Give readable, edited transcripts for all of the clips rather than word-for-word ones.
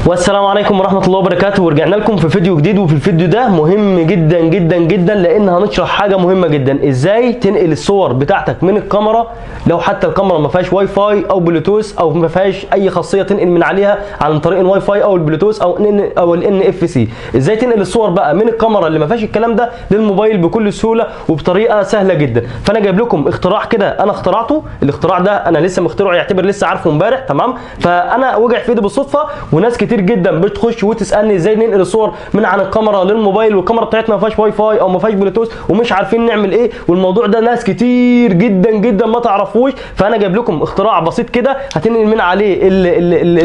والسلام عليكم ورحمة الله وبركاته، ورجعنا لكم في فيديو جديد. وفي الفيديو ده مهم جدا جدا جدا لان هنشرح حاجة مهمة جدا، ازاي تنقل الصور بتاعتك من الكاميرا لو حتى الكاميرا ما فيهاش واي فاي او بلوتوث او ما فيهاش اي خاصية تنقل من عليها عن طريق الواي فاي او البلوتوث او الان اف سي. ازاي تنقل الصور بقى من الكاميرا اللي ما فيهاش الكلام ده للموبايل بكل سهولة وبطريقة سهلة جدا. فانا جايب لكم اختراع كده انا اخترعته. الاختراع ده انا لسه مخترعه، يعتبر لسه عارفه امبارح، تمام؟ فانا وقع في ايدي بالصدفة، وناس كتير جدا بتخش وتسالني ازاي ننقل الصور من عن الكاميرا للموبايل، والكاميرا بتاعتنا ما فيهاش واي فاي او ما فيهاش بلوتوث ومش عارفين نعمل ايه. والموضوع ده ناس كتير جدا جدا ما تعرفوش. فانا جايب لكم اختراع بسيط كده هتنقل من عليه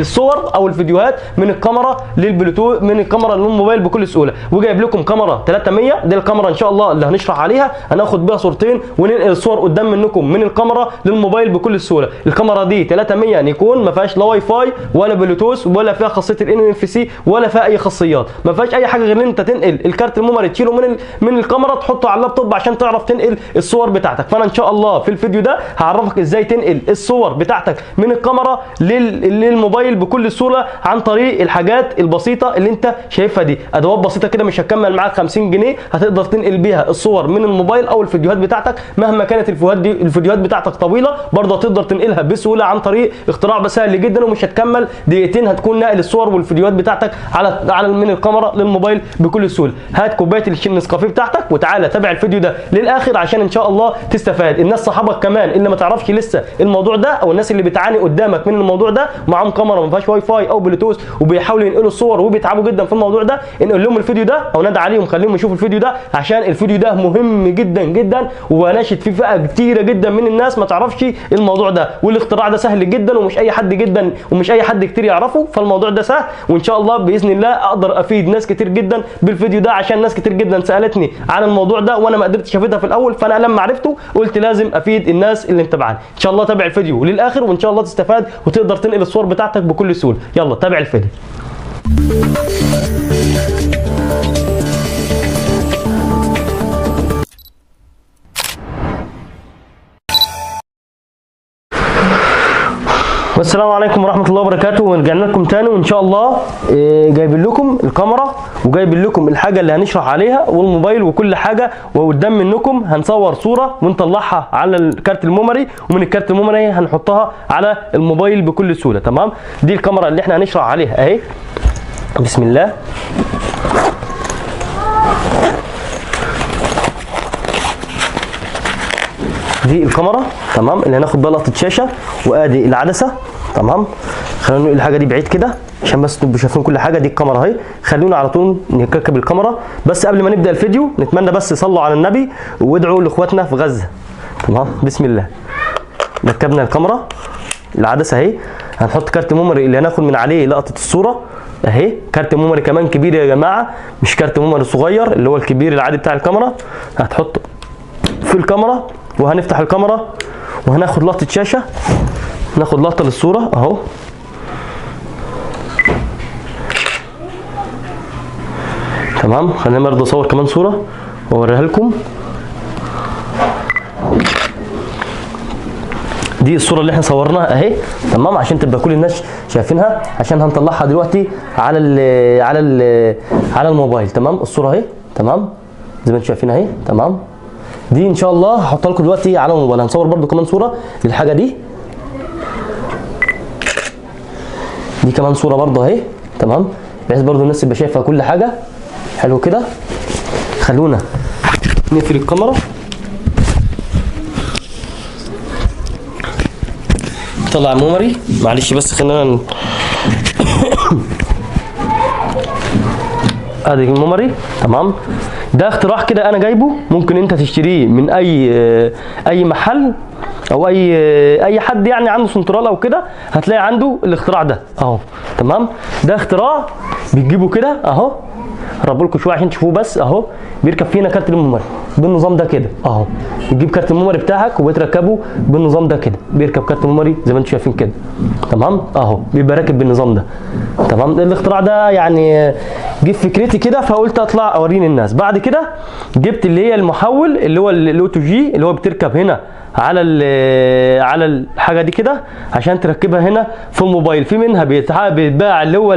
الصور او الفيديوهات من الكاميرا للبلوتوث، من الكاميرا للموبايل بكل سهوله. وجايب لكم كاميرا 300، دي الكاميرا ان شاء الله اللي هنشرح عليها، هناخد بيها صورتين وننقل الصور قدام منكم من الكاميرا للموبايل بكل سهوله. الكاميرا دي 300 نيكون، ما فيهاش لا واي فاي ولا بلوتوث ولا فيها خاصيه الان اف سي ولا فيها اي خاصيات، ما فيهاش اي حاجه غير ان انت تنقل الكارت الميموري تشيله من الكاميرا تحطه على اللابتوب عشان تعرف تنقل الصور بتاعتك. فانا ان شاء الله في الفيديو ده هعرفك ازاي تنقل الصور بتاعتك من الكاميرا للموبايل بكل سهوله عن طريق الحاجات البسيطه اللي انت شايفها دي. ادوات بسيطه كده مش هتكمل معاك 50 جنيه، هتقدر تنقل بيها الصور من الموبايل او الفيديوهات بتاعتك. مهما كانت الفيديوهات بتاعتك طويله برضه هتقدر تنقلها بسهوله عن طريق اختراع سهل جدا، ومش هتكمل دقيقتين هتكون ناقل الصور والفيديوهات بتاعتك على من الكاميرا للموبايل بكل سهوله. هات كوبايه النسكافيه بتاعتك وتعالى تابع الفيديو ده للاخر عشان ان شاء الله تستفاد. الناس صحابك كمان اللي ما تعرفش لسه الموضوع ده، او الناس اللي بتعاني قدامك من الموضوع ده، معاهم كاميرا ما فيهاش واي فاي او بلوتوث وبيحاولوا ينقلوا الصور وبيتعبوا جدا في الموضوع ده، انقل لهم الفيديو ده او نادى عليهم خليهم يشوفوا الفيديو ده، عشان الفيديو ده مهم جدا جدا وبناشد فيه فئه كتيره جدا من الناس ما تعرفش الموضوع ده. والاختراع ده سهل جدا ومش اي حد كتير يعرفه، فالموضوع ده سهل وان شاء الله باذن الله اقدر افيد ناس كتير جدا بالفيديو ده، عشان ناس كتير جدا سالتني عن الموضوع ده وانا ما قدرتش افيدها في الاول. فانا لما عرفته قلت لازم افيد الناس اللي متابعاني. ان شاء الله تابع الفيديو للاخر وان شاء الله تستفاد وتقدر تنقل الصور بتاعتك بكل سهوله. يلا تابع الفيديو. والسلام عليكم ورحمه الله وبركاته، ورجعنا لكم تاني وان شاء الله جايبين لكم الكاميرا وجايبين لكم الحاجه اللي هنشرح عليها والموبايل وكل حاجه، وقدام منكم هنصور صوره ونطلعها على الكارت الميموري، ومن الكارت الميموري هنحطها على الموبايل بكل سهوله. تمام؟ دي الكاميرا اللي احنا هنشرح عليها اهي. بسم الله. دي الكاميرا، تمام، اللي هناخد بيها لقطه شاشه، وادي العدسه، تمام. خلينا نقول الحاجه دي بعيد كده عشان بس تبقوا شايفين كل حاجه. دي الكاميرا اهي. خلونا على طول نركب الكاميرا. بس قبل ما نبدا الفيديو نتمنى بس تصلوا على النبي وادعوا لاخواتنا في غزه. تمام؟ بسم الله. ركبنا الكاميرا، العدسه اهي. هنحط كارت ميموري اللي هناخد من عليه لقطه الصوره اهي. كارت ميموري كمان كبير يا جماعه، مش كارت ميموري صغير اللي هو الكبير العادي بتاع الكاميرا. هتحطه في الكاميرا وهنفتح الكاميرا وهناخد لقطه شاشه، ناخد لقطه للصوره اهو. تمام؟ خلينا برضه اصور كمان صوره واوريها لكم. دي الصوره اللي احنا صورناها اهي، تمام، عشان تبقى كل الناس شايفينها، عشان هنطلعها دلوقتي على الموبايل. تمام؟ الصوره اهي، تمام، زي ما انتم شايفينها اهي. تمام؟ دي ان شاء الله هحطها لكم دلوقتي على الموبايل. هنصور برضو كمان صوره للحاجه دي. دي كمان صوره برضو اهي، تمام، بحيث برضو الناس تبقى شايفه كل حاجه. حلو كده. خلونا نقفل الكاميرا. طلع الميموري، معلش بس خلينا ادي الميموري. تمام؟ ده اختراع كده انا جايبه، ممكن انت تشتريه من اي محل او اي حد يعني عنده سنترال او كده، هتلاقي عنده الاختراع ده اهو. تمام؟ ده اختراع بتجيبه كده اهو. هقرب لكم شويه عشان تشوفوه بس اهو. بيركب فينا كارت الميموري بالنظام ده كده اهو. بتجيب كارت الميموري بتاعك وبتركبه بالنظام ده كده. بيركب كارت الميموري زي ما انتم شايفين كده. تمام؟ اهو بيبقى راكب بالنظام ده. تمام؟ الاختراع ده يعني جه فكرتي كده فقلت اطلع اوريه للناس. بعد كده جبت اللي هي المحول اللي هو الاوتو جي اللي هو بتركب هنا على الحاجه دي كده عشان تركبها هنا في الموبايل. في منها بيتباع اللي هو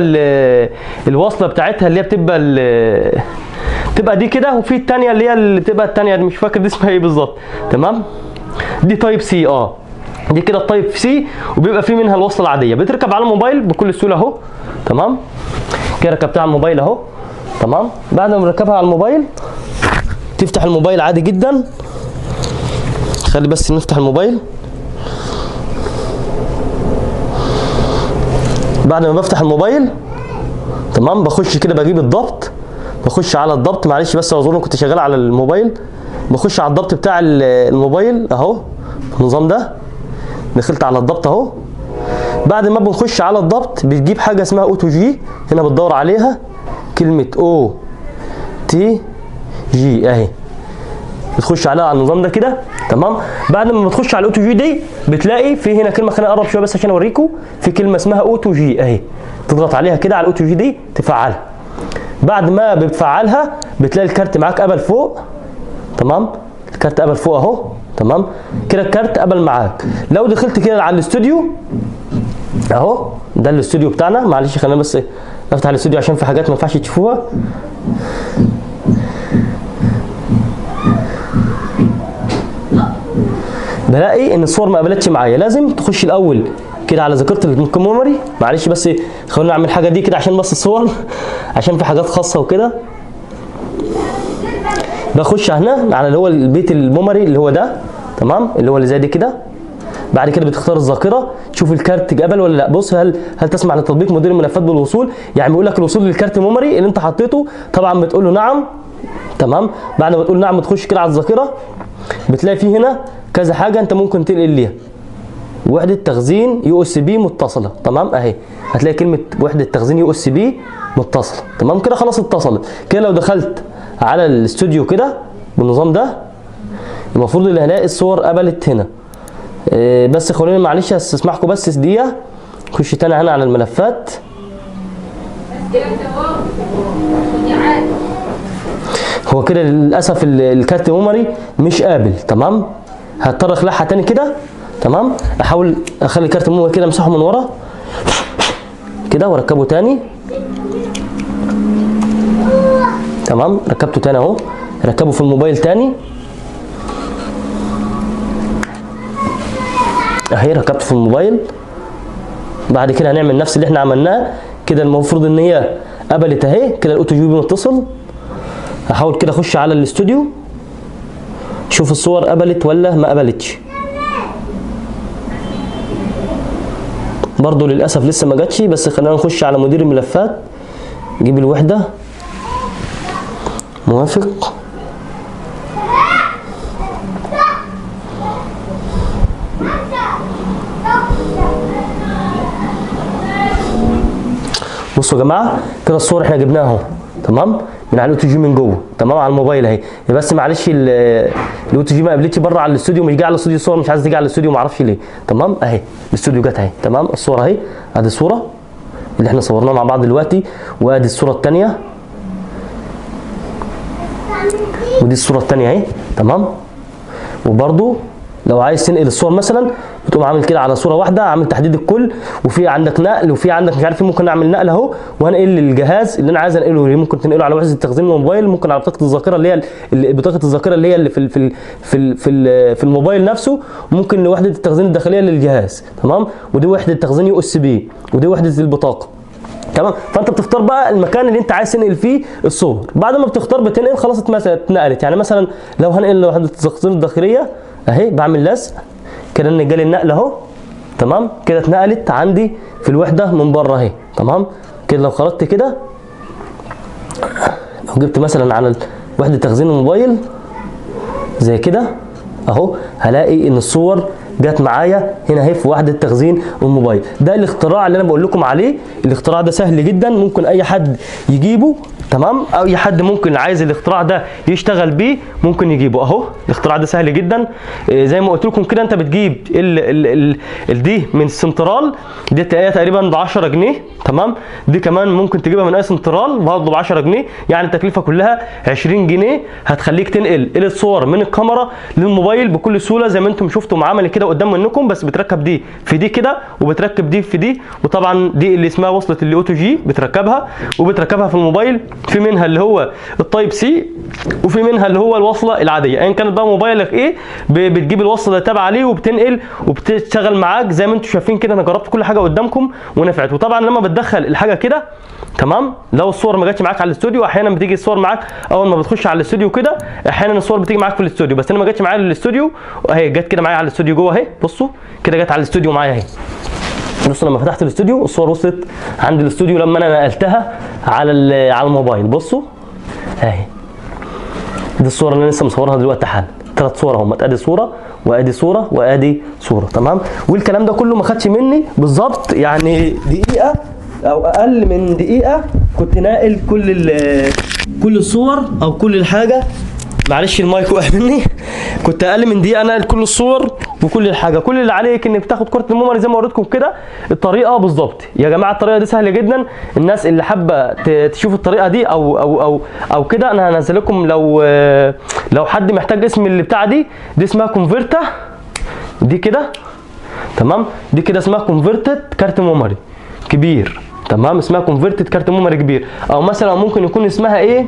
الوصله بتاعتها اللي هي بتبقى دي كده، وفي الثانيه اللي بتبقى الثانيه دي مش فاكر دي اسمها ايه بالظبط. تمام، دي تايب سي. دي كده التايب سي، وبيبقى في منها الوصله العاديه بتركب على الموبايل بكل سهوله اهو. تمام، كده ركبتها على الموبايل اهو. تمام، بعد ما نركبها على الموبايل تفتح الموبايل عادي جدا. خلي بس نفتح الموبايل. بعد ما بفتح الموبايل تمام بخش كده بجيب الضبط، بخش على الضبط. معلش بس اعذروني كنت شغال على الموبايل. بخش على الضبط بتاع الموبايل اهو، النظام ده. دخلت على الضبط اهو. بعد ما بنخش على الضبط بتجيب حاجه اسمها اوتو جي، هنا بتدور عليها كلمه او تي جي اهي، بتخش عليها على النظام ده كده. تمام، بعد ما بتخش على الاوتو جي دي بتلاقي في هنا كلمه، خليني اقرب شويه بس عشان اوريكم. في كلمه اسمها اوتو جي اهي، تضغط عليها كده على الاوتو جي دي تفعلها. بعد ما بتفعلها بتلاقي الكارت معاك قبل فوق. تمام، الكارت قبل فوق اهو. تمام، كده الكارت قبل معاك. لو دخلت كده على الاستوديو اهو، ده الاستوديو بتاعنا. معلش خلينا بس افتح الاستوديو عشان في حاجات ما ينفعش تشوفوها. بلاقي ان الصور ما قبلتش معايا. لازم تخش الاول كده على ذاكره الميموري. معلش بس خلونا نعمل حاجه دي كده عشان بس الصور، عشان في حاجات خاصه وكده. بخش هنا على اللي هو البيت الميموري اللي هو ده. تمام، اللي هو اللي زي دي كده. بعد كده بتختار الذاكره، تشوف الكارت قبل ولا لا. بص، هل تسمح لتطبيق مدير الملفات بالوصول؟ يعني بيقول لك الوصول للكارت الميموري اللي انت حطيته. طبعا بتقول له نعم. تمام، بعد ما تقول نعم بتخش كده على الذاكره. بتلاقي فيه هنا كذا حاجه انت ممكن تنقل ليها. وحده تخزين يو اس بي متصله. تمام اهي، هتلاقي كلمه وحده تخزين يو اس بي متصله. تمام كده خلاص اتصلت كده. لو دخلت على الاستوديو كده بالنظام ده المفروض اللي هلاقي الصور قبلت هنا. بس خلوني معلش استسمحكم بس دقيقه. خش تاني هنا على الملفات. هو كده للاسف الكارت الميموري مش قابل. تمام، هضطر اخلعها تاني كده. تمام، احاول اخلي الكارت الميموري كده امسحه من ورا كده واركبه تاني. تمام، ركبته تاني اهو. ركبه في الموبايل تاني اهي، ركبته في الموبايل. بعد كده هنعمل نفس اللي احنا عملناه كده. المفروض ان هي قبلت اهي كده، الاوتو جي بي متصل. هحاول كده اخش على الاستوديو شوف الصور قبلت ولا ما قبلتش. برضو للاسف لسه ما جاتش. بس خلينا نخش على مدير الملفات، نجيب الوحده موافق. بصوا يا جماعه كده الصور احنا جبناها اهو. تمام، من على الاوتو جي من جوه. تمام، على الموبايل اهي. بس معلش الاوتو جي ما قابلتش بره على الاستوديو، مش جاي على الاستوديو الصور مش عايز تيجي على الاستوديو ما اعرفش ليه. تمام اهي الاستوديو جت اهي. تمام، الصوره اهي. ادي الصوره اللي احنا صورناها مع بعض دلوقتي، وادي الصوره الثانيه، ودي الصوره الثانيه اهي. تمام، وبرده لو عايز تنقل الصور مثلا بتقوم عامل كده على صوره واحده، عامل تحديد الكل، وفي عندك نقل وفي عندك مش عارف ايه. ممكن اعمل نقل اهو وهنقل للجهاز اللي انا عايز انقله. ممكن تنقله على وحده تخزين الموبايل، ممكن على بطاقه الذاكره اللي هي بطاقه الذاكره اللي هي اللي في الموبايل نفسه، ممكن لوحده التخزين الداخليه للجهاز. تمام، ودي وحده تخزين يو اس بي، ودي وحده البطاقه. تمام، فانت بتختار بقى المكان اللي انت عايز تنقل فيه الصور. بعد ما بتختار بتنقل خلاص اتنقلت. يعني مثلا لو هنقل لوحده التخزين الداخليه اهي، بعمل لزق كده ان جالي النقل اهو. تمام، كده اتنقلت عندي في الوحده من بره اهي. تمام كده. لو خرجت كده، لو جبت مثلا على وحده تخزين الموبايل زي كده اهو، هلاقي ان الصور جت معايا هنا اهي في وحده تخزين الموبايل. ده الاختراع اللي انا بقول لكم عليه. الاختراع ده سهل جدا، ممكن اي حد يجيبه تمام. اي حد ممكن عايز الاختراع ده يشتغل بيه ممكن يجيبه اهو. الاختراع ده سهل جدا، زي ما قلت لكم كده. انت بتجيب دي من سنترال، دي تقريبا ب 10 جنيه. تمام. دي كمان ممكن تجيبها من اي سنترال برضه ب 10 جنيه، يعني التكلفه كلها 20 جنيه هتخليك تنقل الصور من الكاميرا للموبايل بكل سهوله، زي ما انتم شفتوا معامل كده قدام منكم. بس بتركب دي في دي كده، وبتركب دي في دي، وطبعا دي اللي اسمها وصله اللي اوتو جي بتركبها وبتركبها في الموبايل. في منها اللي هو التايب سي، وفي منها اللي هو الوصله العاديه. ايا كانت بقى موبايلك ايه، بتجيب الوصله اللي تابعه عليه وبتنقل وبتشتغل معاك زي ما انتم شايفين كده. انا جربت كل حاجه قدامكم ونفعت. وطبعا لما بتدخل الحاجه كده تمام، لو الصور ما جاتش معاك على الاستوديو، احيانا بتيجي الصور معاك اول ما بتخش على الاستوديو كده، احيانا الصور بتيجي معاك في الاستوديو. بس انا ما جاتش معايا الاستوديو اهي، جت كده معايا على الاستوديو جوه اهي. بصوا كده جت على الاستوديو معايا اهي. بصوا لما فتحت الاستوديو الصور وصلت عند الاستوديو لما انا نقلتها على الموبايل. بصوا اهي، دي الصوره اللي انا لسه مصورها دلوقتي حالا. 3 صور اهم، ادي صوره وادي صوره وادي صوره. تمام. والكلام ده كله ما خدش مني بالظبط يعني دقيقه او اقل من دقيقه، كنت ناقل كل الصور او كل الحاجه. معلش المايك وقع مني. كنت اقل من دقيقه ناقل كل الصور وكل الحاجه. كل اللي عليك انك تاخد كارت الميموري زي ما وريتكم كده. الطريقه بالظبط يا جماعه، الطريقه دي سهله جدا. الناس اللي حابه تشوف الطريقه دي او كده، انا هنزل لكم لو حد محتاج اسم اللي بتاع دي اسمها كونفرتا دي كده. تمام. دي كده اسمها كونفرتد كارت ميموري كبير. تمام. اسمها كونفرتد كارت ميموري كبير. او مثلا ممكن يكون اسمها ايه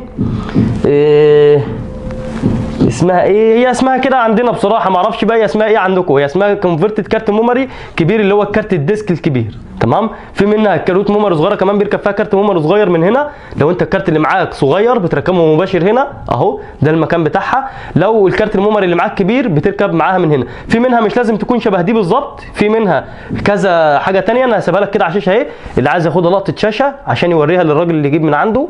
اسمها ايه، هي اسمها كده عندنا بصراحه، ما اعرفش بقى هي اسمها ايه عندكم. هي اسمها كونفرتد كارت ميموري كبير، اللي هو الكارت الديسك الكبير. تمام. في منها كروت ميموري صغيره كمان بيركب فيها كارت ميموري صغير من هنا. لو انت الكارت اللي معاك صغير بتركبه مباشر هنا اهو، ده المكان بتاعها. لو الكارت الميموري اللي معاك كبير بتركب معاها من هنا. في منها مش لازم تكون شبه دي بالظبط، في منها كذا حاجه ثانيه. انا هسيبها لك كده على الشاشه اهي، اللي عايز ياخدها لقطه شاشه عشان يوريها للراجل اللي يجيب من عنده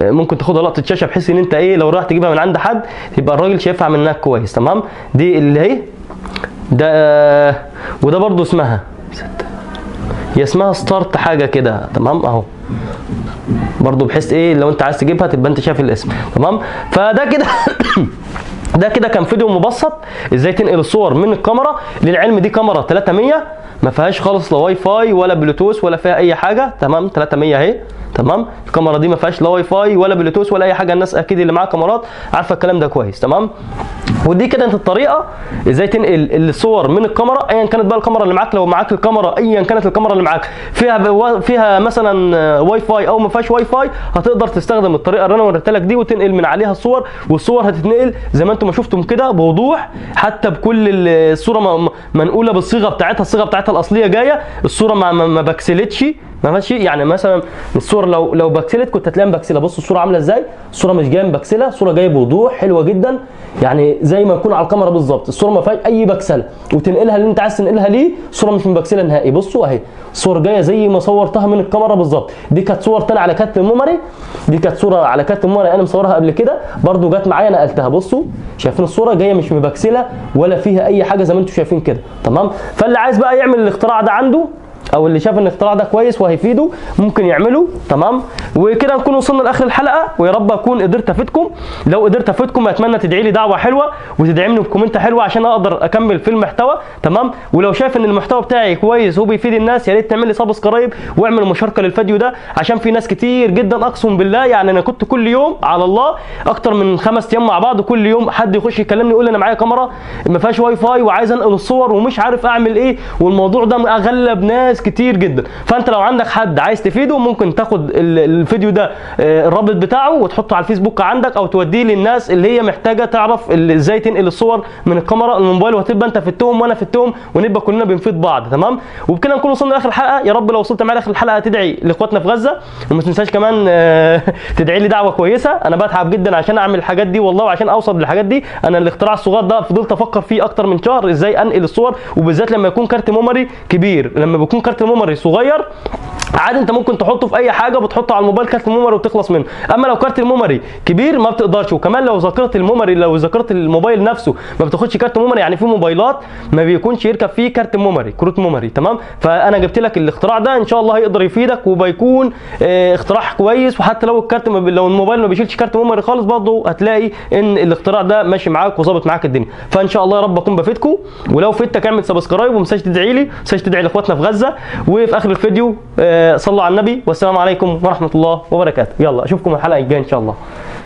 ممكن تاخدها لقطه شاشه، بحيث ان انت ايه لو رايح تجيبها من عند حد يبقى الراجل شايفها منك كويس. تمام. دي اللي هي ده، وده برضو اسمها هي اسمها ستارت حاجه كده. تمام اهو برضو، بحيث ايه لو انت عايز تجيبها تبقى انت شايف الاسم. تمام. فده كده ده كده كان فيديو مبسط ازاي تنقل الصور من الكاميرا. للعلم دي كاميرا 300 ما فيهاش خالص لا واي فاي ولا بلوتوث ولا فيها اي حاجه. تمام. 300 اهي. تمام. الكاميرا دي ما فيهاش لا واي فاي ولا بلوتوث ولا اي حاجه. الناس اكيد اللي معاها كاميرات عارفه الكلام ده كويس. تمام. ودي كده انت الطريقه ازاي تنقل الصور من الكاميرا ايا كانت بقى الكاميرا اللي معاك. لو معاك الكاميرا ايا كانت الكاميرا اللي معاك فيها مثلا واي فاي او ما فيهاش واي فاي، هتقدر تستخدم الطريقه اللي انا وريتها لك دي وتنقل من عليها الصور. والصور هتتنقل زي ما انتم ما شفتم كده بوضوح، حتى بكل الصوره منقوله بالصيغه بتاعتها. الصيغه بتاعتها الاصليه جايه، الصوره ما بكسلتش ماشي. يعني مثلا الصوره لو بكسلت كنت هتلاقيها مبكسله. بصوا الصوره عامله ازاي، الصوره مش جايه مبكسله، الصوره جايه بوضوح حلوه جدا، يعني زي ما يكون على الكاميرا بالظبط. الصوره ما فيهاش اي بكسله، وتنقلها اللي انت عايز تنقلها ليه. الصوره مش مبكسله نهائي. بصوا اهي الصور جايه زي ما صورتها من الكاميرا بالظبط. دي كانت صور ثانيه على كارت الميموري، دي كانت صوره على كارت الميموري انا مصورها قبل كده برده، جت معايا نقلتها. بصوا شايفين الصوره جايه مش مبكسله ولا فيها اي حاجه زي ما انتم شايفين كده. تمام. فاللي عايز بقى يعمل الاختراع ده عنده، او اللي شاف ان الاختراع ده كويس وهيفيده ممكن يعمله. تمام. وكده نكون وصلنا لاخر الحلقه، ويا رب اكون قدرت افيدكم. لو قدرت افيدكم اتمنى تدعي لي دعوه حلوه وتدعمني بكومنت حلوه عشان اقدر اكمل في المحتوى. تمام. ولو شايف ان المحتوى بتاعي كويس وبيفيد الناس، يا ريت تعمل لي سبسكرايب واعمل مشاركه للفيديو ده، عشان في ناس كتير جدا اقسم بالله يعني انا كنت كل يوم على الله اكتر من 5 ايام مع بعض، كل يوم حد يخش يكلمني يقول لي انا معايا كاميرا ما فيهاش واي فاي وعايز انقل الصور ومش عارف اعمل ايه، والموضوع ده اغلب ناس كتير جدا. فانت لو عندك حد عايز تفيده ممكن تاخد الفيديو ده الرابط بتاعه وتحطه على الفيسبوك عندك، او توديه للناس اللي هي محتاجه تعرف ازاي تنقل الصور من الكاميرا للموبايل، وهتبقى انت فدتهم وانا فدتهم ونبقى كلنا بنفيد بعض. تمام. وبكده نكون وصلنا لاخر الحلقه. يا رب لو وصلت معايا لاخر الحلقه تدعي لاخواتنا في غزه، وما تنساش كمان تدعي لي دعوه كويسه. انا بتعب جدا عشان اعمل الحاجات دي والله، وعشان اوصل للحاجات دي. انا الاختراع الصغير ده فضلت افكر فيه اكتر من شهر ازاي انقل الصور، وبالذات لما يكون كارت ميموري كبير. لما بيكون كارت ميموري صغير عادي انت ممكن تحطه في اي حاجه، بتحطه على الموبايل كارت الميموري وتخلص منه. اما لو كارت الميموري كبير ما بتقدرش. وكمان لو ذاكره الميموري، لو ذاكره الموبايل نفسه ما بتاخدش كارت ميموري، يعني في موبايلات ما بيكونش يركب فيه كارت ميموري، كروت ميموري. تمام. فانا جبت لك الاختراع ده ان شاء الله هيقدر يفيدك وبيكون اختراع كويس. وحتى لو الكارت لو الموبايل ما بيشيلش كارت ميموري خالص برضه هتلاقي ان الاختراع ده ماشي معاك وظابط معاك الدنيا. فان شاء الله يا رب اكون بفيدكم. ولو فدتك اعمل سبسكرايب وما تنساش تدعي لي، ما تنساش تدعي لاخواتنا في غزه. وفي اخر الفيديو صلوا على النبي، والسلام عليكم ورحمه الله وبركاته. يلا اشوفكم الحلقه الجايه ان شاء الله.